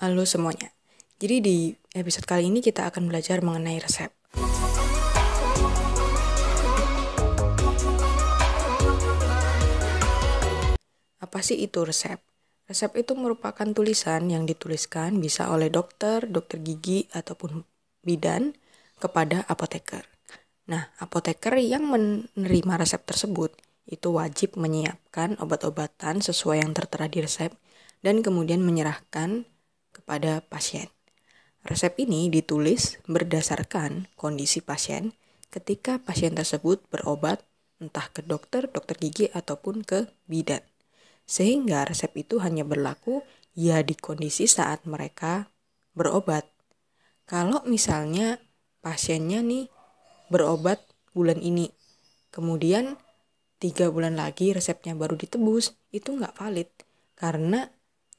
Halo semuanya. Jadi di episode kali ini kita akan belajar mengenai resep. Apa sih itu resep? Resep itu merupakan tulisan yang dituliskan bisa oleh dokter, dokter gigi, ataupun bidan kepada apoteker. Nah, apoteker yang menerima resep tersebut itu wajib menyiapkan obat-obatan sesuai yang tertera di resep dan kemudian menyerahkan kepada pasien. Resep ini ditulis berdasarkan kondisi pasien ketika pasien tersebut berobat entah ke dokter, dokter gigi, ataupun ke bidan. Sehingga resep itu hanya berlaku ya di kondisi saat mereka berobat. Kalau misalnya pasiennya nih berobat bulan ini, kemudian 3 bulan lagi resepnya baru ditebus, itu nggak valid. Karena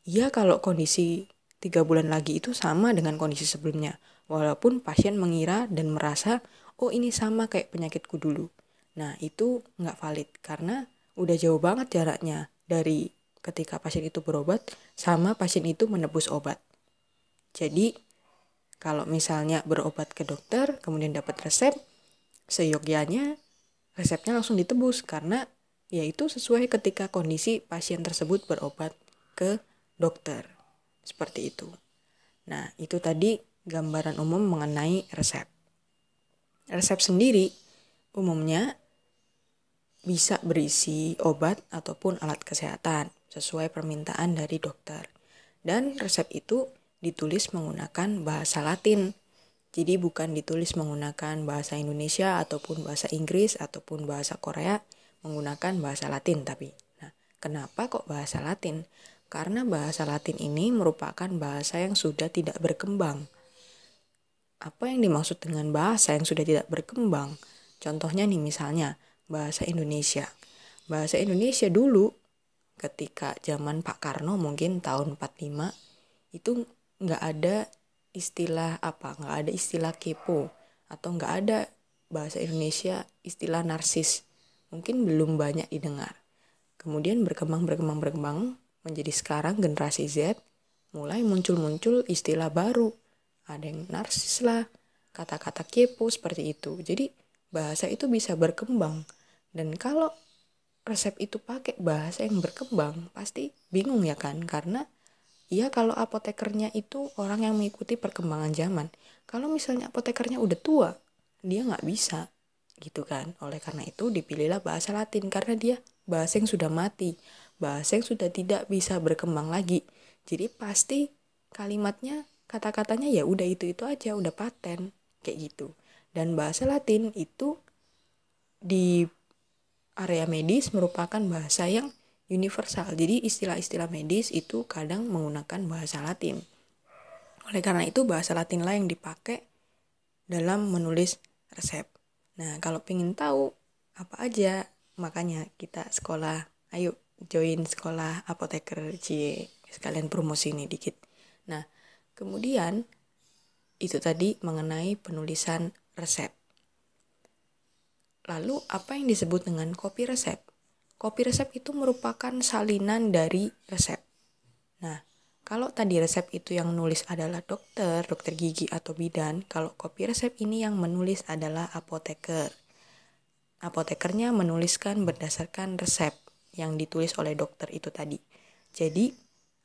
ya kalau kondisi 3 bulan lagi itu sama dengan kondisi sebelumnya. Walaupun pasien mengira dan merasa, oh ini sama kayak penyakitku dulu. Nah itu nggak valid karena udah jauh banget jaraknya dari ketika pasien itu berobat sama pasien itu menebus obat. Jadi kalau misalnya berobat ke dokter kemudian dapat resep, seyogyanya resepnya langsung ditebus karena yaitu sesuai ketika kondisi pasien tersebut berobat ke dokter. Seperti itu. Nah, itu tadi gambaran umum mengenai resep. Resep sendiri umumnya bisa berisi obat ataupun alat kesehatan sesuai permintaan dari dokter. Dan resep itu ditulis menggunakan bahasa Latin. Jadi bukan ditulis menggunakan bahasa Indonesia ataupun bahasa Inggris ataupun bahasa Korea, menggunakan bahasa Latin tapi. Nah, kenapa kok bahasa Latin? Karena bahasa Latin ini merupakan bahasa yang sudah tidak berkembang. Apa yang dimaksud dengan bahasa yang sudah tidak berkembang? Contohnya nih misalnya bahasa Indonesia. Bahasa Indonesia dulu ketika zaman Pak Karno mungkin tahun 45 itu nggak ada istilah nggak ada istilah kepo atau nggak ada bahasa Indonesia istilah narsis. Mungkin belum banyak didengar. Kemudian berkembang menjadi sekarang generasi Z mulai muncul istilah baru. Ada yang narsis lah, kata-kata kepo seperti itu. Jadi bahasa itu bisa berkembang. Dan kalau resep itu pakai bahasa yang berkembang, pasti bingung ya kan? Karena ya kalau apotekernya itu orang yang mengikuti perkembangan zaman. Kalau misalnya apotekernya udah tua, dia nggak bisa gitu kan. Oleh karena itu dipilihlah bahasa Latin karena dia bahasa yang sudah mati, bahasa yang sudah tidak bisa berkembang lagi. Jadi pasti kalimatnya, kata-katanya ya udah itu aja, udah paten kayak gitu. Dan bahasa Latin itu di area medis merupakan bahasa yang universal. Jadi istilah-istilah medis itu kadang menggunakan bahasa Latin. Oleh karena itu bahasa Latin lah yang dipakai dalam menulis resep. Nah, kalau pengen tahu apa aja, makanya kita sekolah, ayo join sekolah apoteker sekalian promosi ini dikit. Nah, kemudian itu tadi mengenai penulisan resep. Lalu apa yang disebut dengan kopi resep? Kopi resep itu merupakan salinan dari resep. Nah, kalau tadi resep itu yang nulis adalah dokter gigi atau bidan, kalau kopi resep ini yang menulis adalah apoteker. Apotekernya menuliskan berdasarkan resep yang ditulis oleh dokter itu tadi. Jadi,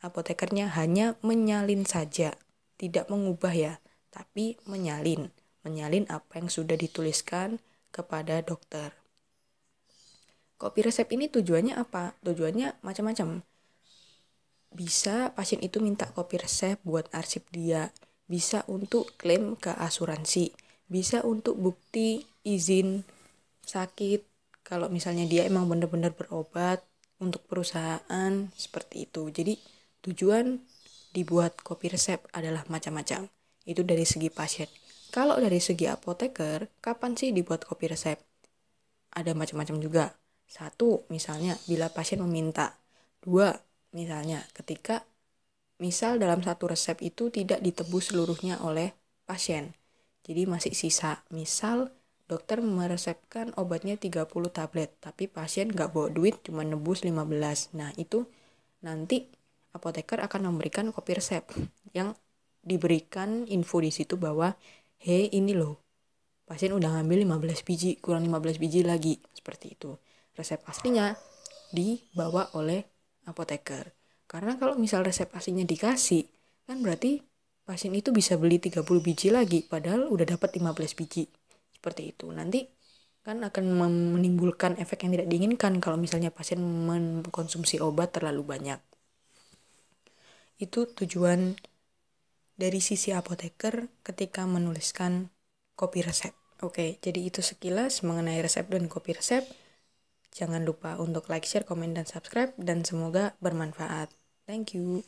apotekernya hanya menyalin saja, tidak mengubah ya, tapi menyalin. Menyalin apa yang sudah dituliskan kepada dokter. Kopi resep ini tujuannya apa? Tujuannya macam-macam. Bisa pasien itu minta kopi resep buat arsip dia, bisa untuk klaim ke asuransi, bisa untuk bukti izin sakit kalau misalnya dia emang benar-benar berobat untuk perusahaan seperti itu. Jadi tujuan dibuat kopi resep adalah macam-macam. Itu dari segi pasien. Kalau dari segi apoteker, kapan sih dibuat kopi resep? Ada macam-macam juga. 1, misalnya bila pasien meminta. 2, misalnya ketika misal dalam satu resep itu tidak ditebus seluruhnya oleh pasien. Jadi masih sisa. Misal dokter meresepkan obatnya 30 tablet, tapi pasien nggak bawa duit cuma nebus 15. Nah itu nanti apoteker akan memberikan kopi resep. yang diberikan info di situ bahwa hey ini loh pasien udah ngambil 15 biji, kurang 15 biji lagi, seperti itu. Resep aslinya dibawa oleh apoteker. Karena kalau misal resep aslinya dikasih, kan berarti pasien itu bisa beli 30 biji lagi, padahal udah dapat 15 biji. Seperti itu. Nanti kan akan menimbulkan efek yang tidak diinginkan kalau misalnya pasien mengkonsumsi obat terlalu banyak. Itu tujuan dari sisi apoteker ketika menuliskan kopi resep. Oke, jadi itu sekilas mengenai resep dan kopi resep. Jangan lupa untuk like, share, komen, dan subscribe, dan semoga bermanfaat. Thank you.